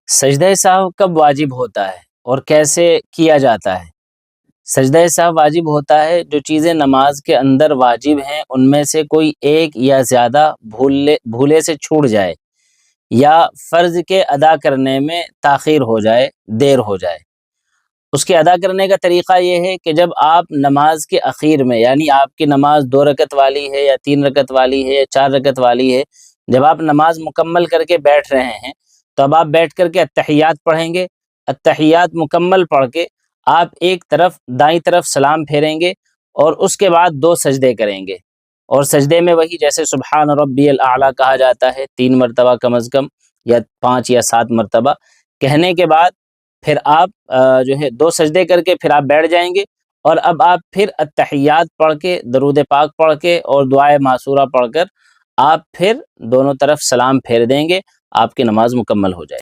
सजदा सहव कब वाजिब होता है और कैसे किया जाता है? सजदा सहव वाजिब होता है जो चीज़ें नमाज के अंदर वाजिब हैं उनमें से कोई एक या ज़्यादा भूले से छूट जाए या फ़र्ज़ के अदा करने में ताख़ीर हो जाए, देर हो जाए। उसके अदा करने का तरीक़ा ये है कि जब आप नमाज के आखिर में, यानी आपकी नमाज 2 रकत वाली है या 3 रकत वाली है या 4 रकत वाली है, जब आप नमाज मुकम्मल करके बैठ रहे हैं, तो अब आप बैठ कर के अत्तहियात पढ़ेंगे। अत्तहियात मुकम्मल पढ़ के आप एक तरफ दाईं तरफ सलाम फेरेंगे और उसके बाद 2 सजदे करेंगे। और सजदे में वही जैसे सुब्हान रब्बियल आला कहा जाता है 3 मरतबा कम अज़ कम, या 5 या 7 मरतबा कहने के बाद फिर आप जो है 2 सजदे करके फिर आप बैठ जाएँगे। और अब आप फिर अत्तहियात पढ़ के, दरूद पाक पढ़ के और दुआए मासूरा पढ़कर आप फिर दोनों तरफ सलाम फेर देंगे, आपकी नमाज मुकम्मल हो जाएगी।